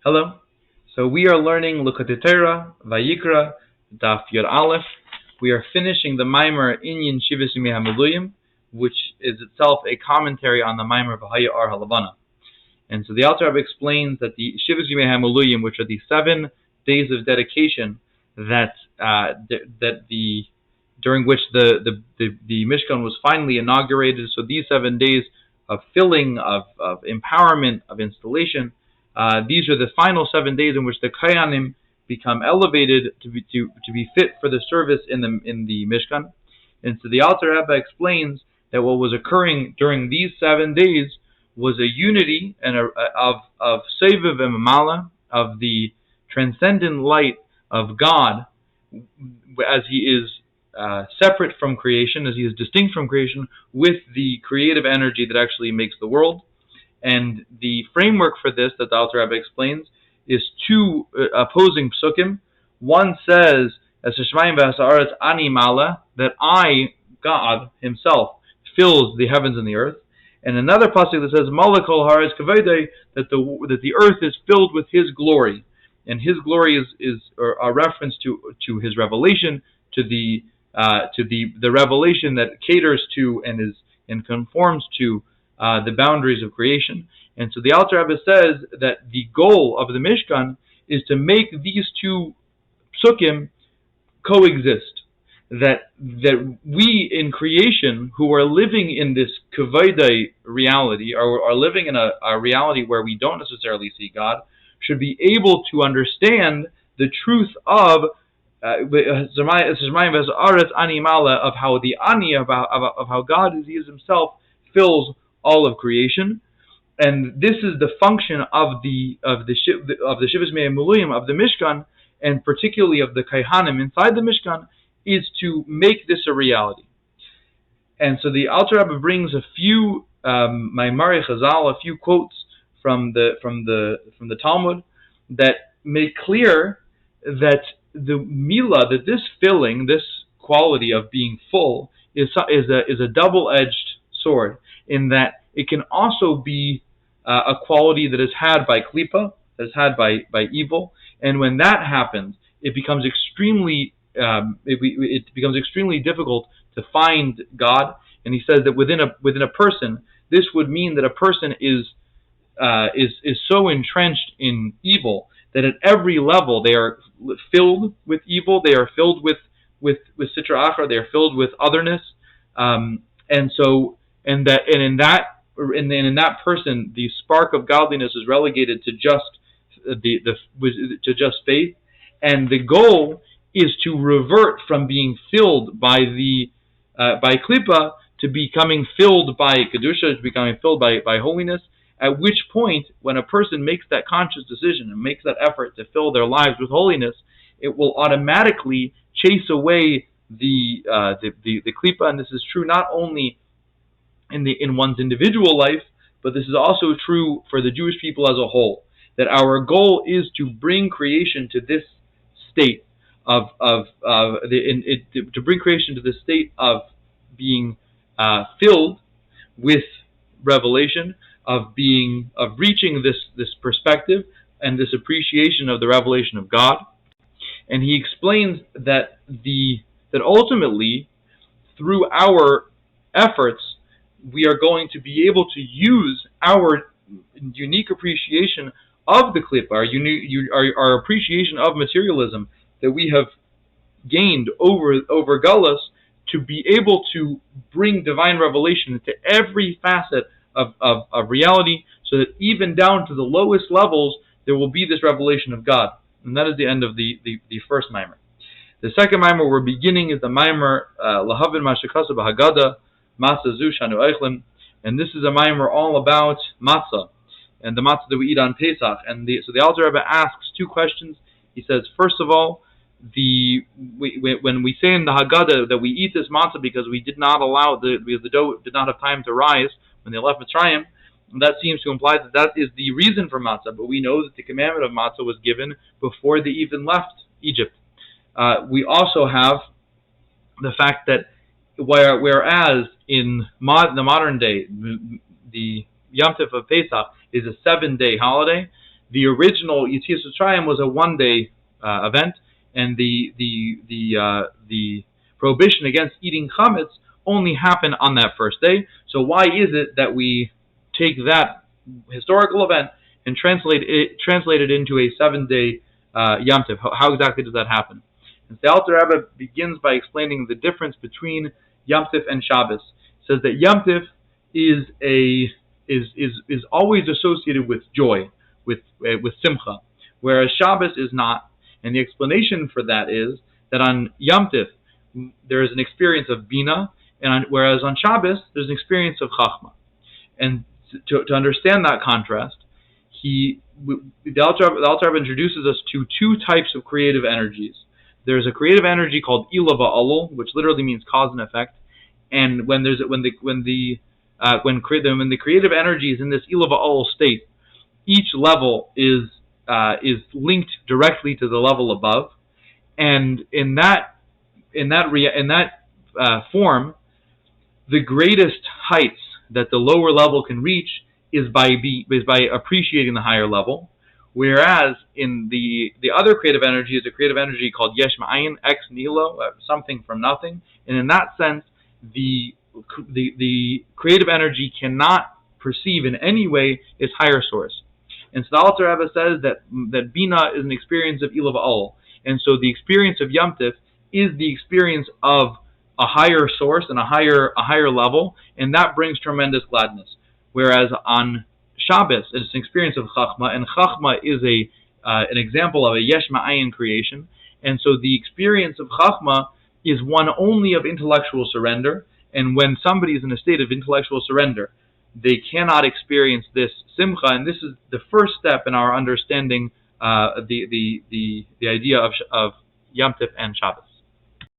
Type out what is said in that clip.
Hello. So we are learning Likkutei Torah, Vayikra, Daf Yod Aleph. We are finishing the Maimer Inyan Shivas Yimei HaMiluyim, which is itself a commentary on the Maimer V'Haya Ar Halavana. And so the Alter Rebbe explains that the Shivas Yimei HaMiluyim, which are the 7 days of dedication during which the Mishkan was finally inaugurated. So these 7 days of filling, of empowerment, of installation. These are the final 7 days in which the Kohanim become elevated to be fit for the service in the Mishkan. And so the Alter Rebbe explains that what was occurring during these 7 days was a unity and of Seviv and Mamala, of the transcendent light of God, as He is separate from creation, as He is distinct from creation, with the creative energy that actually makes the world. And the framework for this that the Alter Rebbe explains is 2 opposing psukim. One says, "As Shemaim v'Hasa'aretz Ani Mala," that I, God Himself, fills the heavens and the earth. And another pasuk that says, "Mala kol haaretz kavodei," that the earth is filled with His glory, and His glory is a reference to His revelation, to the revelation that caters to and conforms to the boundaries of creation. And so the Alter Rebbe says that the goal of the Mishkan is to make these 2 psukim coexist. That we in creation, who are living in this kavodei reality, or are living in a reality where we don't necessarily see God, should be able to understand the truth of of how the ani, of how God is, He is Himself, fills all of creation. And this is the function of the Shivas Yimei HaMiluyim, of the Mishkan, and particularly of the Kohanim inside the Mishkan, is to make this a reality. And so the Alter Rebbe brings a few Maimari Chazal, a few quotes from the Talmud that make clear that the Milah, that this filling, this quality of being full, is a double-edged sword, in that it can also be a quality that is had by klipa, that is had by evil, and when that happens, it becomes extremely difficult to find God. And he says that within a person, this would mean that a person is so entrenched in evil that at every level they are filled with evil, they are filled with sitra achra, they are filled with otherness, and in that person, the spark of godliness is relegated to just faith, and the goal is to revert from being filled by klipa to becoming filled by kedusha, to becoming filled by holiness. At which point, when a person makes that conscious decision and makes that effort to fill their lives with holiness, it will automatically chase away the klipa, and this is true not only in one's individual life, but this is also true for the Jewish people as a whole. That our goal is to bring creation to this state to bring creation to the state of being filled with revelation, of reaching this perspective and this appreciation of the revelation of God. And he explains that ultimately, through our efforts, we are going to be able to use our unique appreciation of the klippa, our appreciation of materialism that we have gained over Gullus, to be able to bring divine revelation into every facet of reality, so that even down to the lowest levels there will be this revelation of God. And that is the end of the first mimer. The second mimer we're beginning is the mimer Lahavin Mashakasa Bahagada Matzah Zu Shanu Eichlim, and this is a mimer all about matzah and the matzah that we eat on Pesach. So the Alter Rebbe asks 2 questions. He says, first of all, when we say in the Haggadah that we eat this matzah because because the dough did not have time to rise when they left Mitzrayim, that seems to imply that is the reason for matzah. But we know that the commandment of matzah was given before they even left Egypt. We also have the fact that whereas in the modern day, the Yom Tov of Pesach is a 7-day holiday, The original Yetzias Mitzrayim was a one-day event, and the prohibition against eating chametz only happened on that first day. So why is it that we take that historical event and translate it into a 7-day Yom Tov? How exactly does that happen? And the Alter Rebbe begins by explaining the difference between Yom Tov and Shabbos. He says that Yom Tov is always associated with joy, with simcha, whereas Shabbos is not. And the explanation for that is that on Yom Tov there is an experience of bina, whereas on Shabbos there's an experience of chachma. And to understand that contrast, the Alter Rebbe introduces us to two types of creative energies. There's a creative energy called Ila Va'alul, which literally means cause and effect. And when the creative energy is in this Ila Va'alul state, each level is linked directly to the level above, and in that form, the greatest heights that the lower level can reach is by appreciating the higher level. Whereas in the other creative energy is a creative energy called Yesh Ma'ayin, ex nihilo, something from nothing, and in that sense, the creative energy cannot perceive in any way its higher source. And so the Alter Rebbe says that Bina is an experience of Ila Va'al. And so the experience of Yom Tov is the experience of a higher source and a higher level, and that brings tremendous gladness. Whereas on Shabbos, it's an experience of Chachma, and Chachma is an example of a Yesh Ma'ayin creation. And so the experience of Chachma is one only of intellectual surrender, and when somebody is in a state of intellectual surrender, they cannot experience this simcha, and this is the first step in our understanding the idea of Yom Tov and Shabbos.